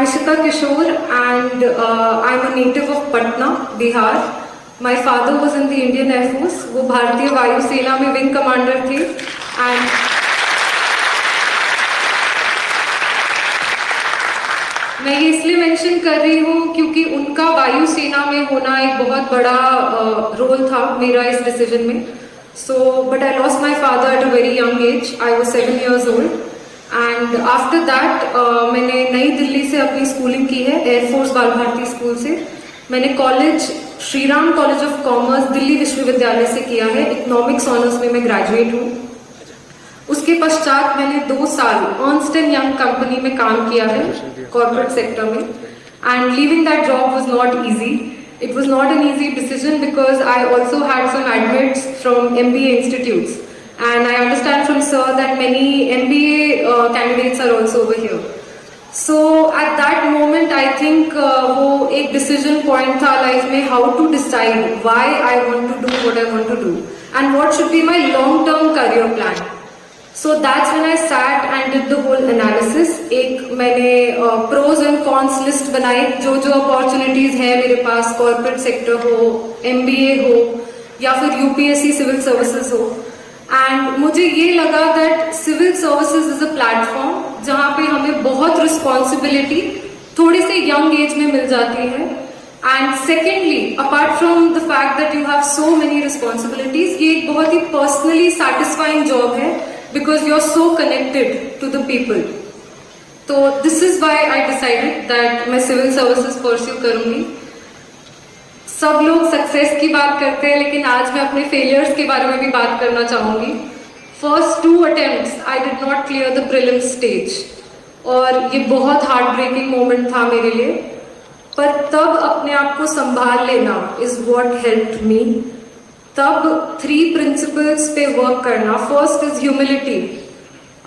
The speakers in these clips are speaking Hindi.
Ishita Kishore and I'm a native of Patna, Bihar. My father was in the Indian Air Force. वो भारतीय वायु सेना में विंग कमांडर थे and मैं ये इसलिए मेंशन कर रही हूँ क्योंकि उनका वायु सेना में होना एक बहुत बड़ा रोल था मेरा इस डिसीजन में. So, but I lost my father at a very young age. I was 7 years old. And after that मैंने नई दिल्ली से अपनी स्कूलिंग की है, एयरफोर्स बाल भारती स्कूल से. मैंने college Shriram college of commerce Delhi विश्वविद्यालय से किया है. इकोनॉमिक्स ऑनर्स में मैं ग्रेजुएट हूँ. उसके पश्चात मैंने 2 साल अर्नस्ट एंड यंग कंपनी में काम किया है कॉर्पोरेट सेक्टर में. And leaving that job was not easy. It was not an easy decision because I also had some admits from MBA institutes. And I understand from sir that many MBA candidates are also over here. So at that moment I think वो एक decision point था life में, how to decide why I want to do what I want to do and what should be my long-term career plan. So that's when I sat and did the whole analysis. एक मैंने pros and cons list बनाई, जो opportunities है मेरे पास, corporate sector हो, MBA हो या फिर UPSC civil services हो. एंड मुझे ये लगा that civil services is a platform जहाँ पे हमें बहुत रिस्पॉन्सिबिलिटी थोड़ी से यंग एज में मिल जाती है. And secondly, apart from the fact that you have so many responsibilities, ये एक बहुत ही पर्सनली सेटिस्फाइंग जॉब है because you are so connected to the people. तो this is why I decided that मैं सिविल सर्विसेज परस्यू करूंगी. सब लोग सक्सेस की बात करते हैं लेकिन आज मैं अपने फेलियर्स के बारे में भी बात करना चाहूंगी. First 2 attempts I did not clear the prelims stage और ये बहुत हार्ट ब्रेकिंग मोमेंट था मेरे लिए. पर तब अपने आप को संभाल लेना इज व्हाट हेल्प्ड मी. तब 3 प्रिंसिपल्स पे वर्क करना. First is humility.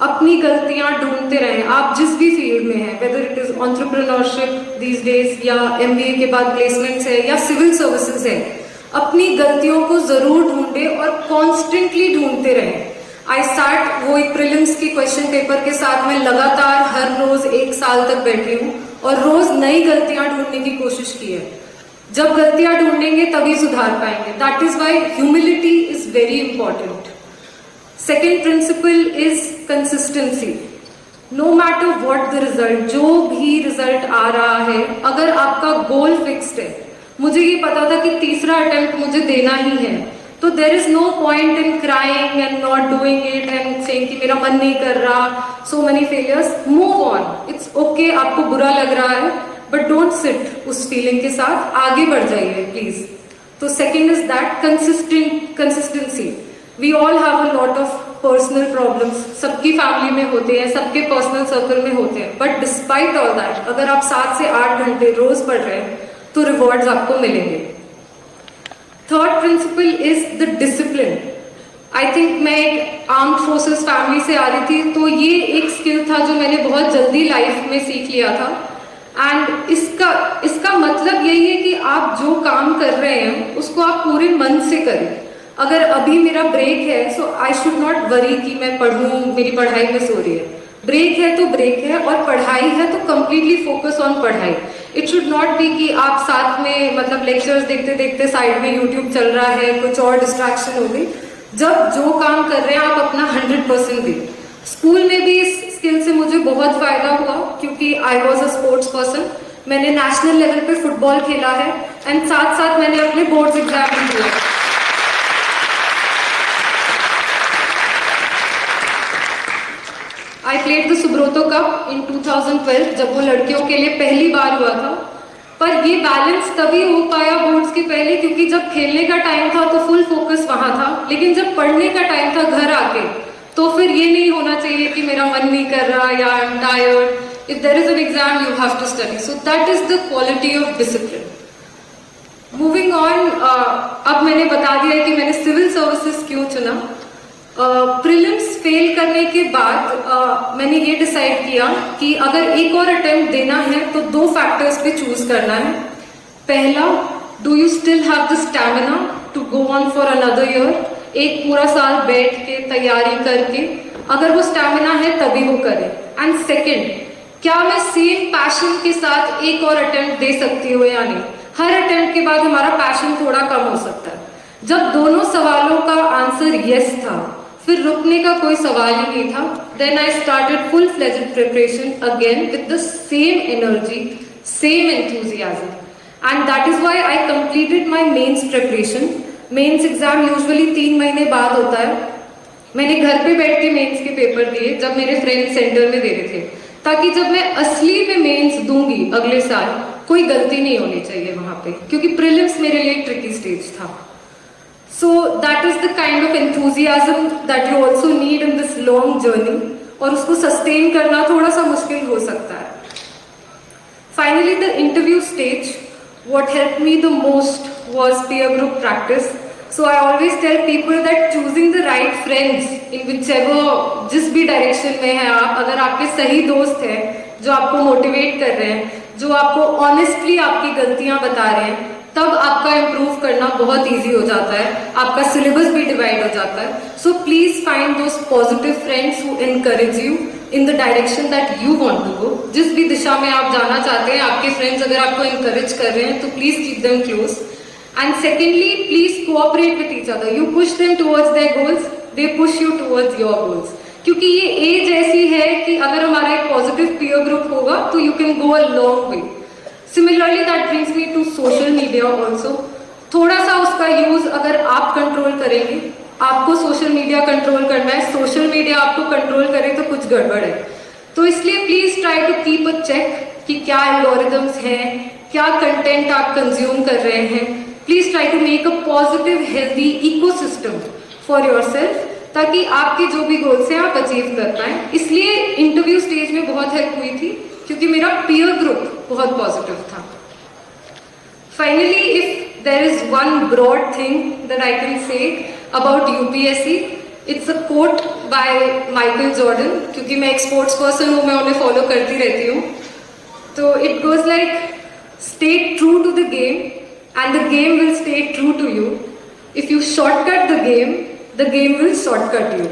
अपनी गलतियां ढूंढते रहें, आप जिस भी फील्ड में हैं, whether it is entrepreneurship these days या MBA के बाद प्लेसमेंट्स है या सिविल सर्विसेज है, अपनी गलतियों को जरूर ढूंढे और कॉन्स्टेंटली ढूंढते रहें. आई सैट वो एक प्रीलिम्स की क्वेश्चन पेपर के साथ में लगातार हर रोज 1 साल तक बैठी हूँ और रोज नई गलतियां ढूंढने की कोशिश की है. जब गलतियां ढूंढेंगे तभी सुधार पाएंगे. That is why humility is very important. Second principle is consistency. No matter what the result, जो भी रिजल्ट आ रहा है, अगर आपका गोल फिक्स्ड है, मुझे ये पता था कि तीसरा अटेम्प्ट मुझे देना ही है, तो there is no point in crying and not doing it and saying कि मेरा मन नहीं कर रहा, so many failures. Move on. It's okay, आपको बुरा लग रहा है बट डोंट सिट उस फीलिंग के साथ, आगे बढ़ जाइए प्लीज. तो second is that consistency. We all have a lot of personal problems. सबकी फैमिली में होते हैं, सबके पर्सनल सर्कल में होते हैं, बट डिस्पाइट ऑल दैट अगर आप 7 से 8 घंटे रोज पढ़ रहे हैं तो रिवॉर्ड्स आपको मिलेंगे. Third principal is the discipline. I think मैं एक आर्म्ड फोर्सेस फैमिली से आ रही थी, तो ये एक स्किल था जो मैंने बहुत जल्दी लाइफ में सीख लिया था. एंड इसका मतलब यही है कि आप जो काम कर रहे हैं उसको आप पूरे मन से करें. अगर अभी मेरा ब्रेक है सो आई शुड नॉट वरी कि मैं पढ़ूं, मेरी पढ़ाई में सो रही है. ब्रेक है तो ब्रेक है, और पढ़ाई है तो कंप्लीटली फोकस ऑन पढ़ाई. इट शुड नॉट बी कि आप साथ में मतलब लेक्चर्स देखते देखते साइड में यूट्यूब चल रहा है, कुछ और डिस्ट्रैक्शन हो गई. जब जो काम कर रहे हैं आप अपना 100% दें. स्कूल में भी इस स्किल से मुझे बहुत फायदा हुआ क्योंकि I was a sports person. मैंने नेशनल लेवल पे फुटबॉल खेला है एंड साथ साथ मैंने अपने बोर्ड्स एग्जाम भी दिया. I played the Subroto cup in 2012 जब वो लड़कियों के लिए पहली बार हुआ था. पर ये बैलेंस तभी हो पाया बोर्ड्स के पहले क्योंकि जब खेलने का टाइम था तो फुल फोकस वहां था, लेकिन जब पढ़ने का टाइम था घर आके तो फिर ये नहीं होना चाहिए कि मेरा मन नहीं कर रहा या I am tired. If there is an exam you have to study. So that is the quality of discipline. Moving on, अब मैंने बता दिया कि मैंने सिविल सर्विसेज क्यों चुना. प्रीलिम्स फेल करने के बाद मैंने ये डिसाइड किया कि अगर एक और अटेम्प्ट देना है तो 2 फैक्टर्स पे चूज करना है. पहला, do you still have the stamina to go on for another year. एक पूरा साल बैठ के तैयारी करके अगर वो स्टैमिना है तभी वो करें. एंड सेकेंड, क्या मैं सेम पैशन के साथ एक और अटेम्प्ट दे सकती हूँ या नहीं? हर अटेम्प्ट के बाद हमारा पैशन थोड़ा कम हो सकता है। जब दोनों सवालों का आंसर यस था, फिर रुकने का कोई सवाल ही नहीं था। Then I started full fledged preparation again with the same energy, same enthusiasm, and that is why I completed my mains preparation. Mains exam usually 3 महीने बाद होता है। मैंने घर पे बैठ के मेंस के पेपर दिए जब मेरे फ्रेंड सेंटर में दे रहे थे, ताकि जब मैं असली में मेंस दूंगी अगले साल, कोई गलती नहीं होनी चाहिए वहां पे, क्योंकि प्रीलिम्स मेरे लिए ट्रिकी स्टेज था। सो that is the kind of enthusiasm that you also need in this long journey, और उसको सस्टेन करना थोड़ा सा मुश्किल हो सकता है। Finally the interview stage, what helped me the most was peer group practice. So I always tell people that choosing the right friends in whichever, जिस भी डायरेक्शन में है आप, अगर आपके सही दोस्त हैं जो आपको मोटिवेट कर रहे हैं, जो आपको ऑनेस्टली आपकी गलतियां बता रहे हैं, तब आपका इम्प्रूव करना बहुत इजी हो जाता है, आपका सिलेबस भी डिवाइड हो जाता है। So please find those positive friends who encourage you in the direction that you want to go. जिस भी दिशा में आप जाना चाहते हैं, आपके फ्रेंड्स अगर आपको एनकरेज कर रहे हैं तो please keep them close. And secondly, please cooperate with each other. You push them towards their goals, they push you towards your goals. क्योंकि ये एज ऐसी है कि अगर हमारा एक पॉजिटिव पीयर ग्रुप होगा तो you can go a long way. Similarly that brings me to social media also. थोड़ा सा उसका यूज अगर आप कंट्रोल करेंगे, आपको सोशल मीडिया कंट्रोल करना है, सोशल मीडिया आपको कंट्रोल करे तो कुछ गड़बड़ है। तो इसलिए please try to keep a check कि क्या एल्गोरिदम्स हैं, क्या कंटेंट आप कंज्यूम कर रहे हैं। Please try to make a positive healthy ecosystem for yourself, ताकि आपके जो भी गोल्स हैं आप अचीव कर पाए। इसलिए इंटरव्यू स्टेज में बहुत हेल्प हुई थी, क्योंकि मेरा पीयर ग्रुप बहुत पॉजिटिव था। Finally, if there is one broad thing that I can say about UPSC, it's a quote by Michael Jordan. क्योंकि मैं एक स्पोर्ट्स पर्सन हूँ, मैं उन्हें फॉलो करती रहती हूँ। तो it goes like, stay true to the game and the game will stay true to you. If you shortcut the game will shortcut you.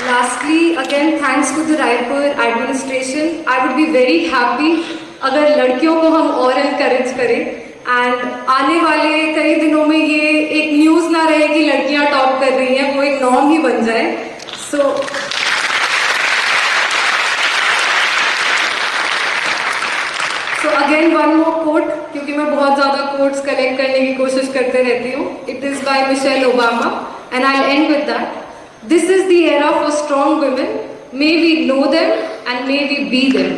Lastly, again, thanks to the Raipur administration. I would be very happy अगर लड़कियों को हम और encourage करें, and आने वाले कई दिनों में ये एक न्यूज ना रहे कि लड़कियां टॉप कर रही हैं, वो एक नॉर्म ही बन जाए। So again, one more quote, क्योंकि मैं बहुत ज्यादा quotes कलेक्ट करने की कोशिश करते रहती हूँ। It is by Michelle Obama, and I'll end with that. This is the era for strong women. May we know them and may we be them.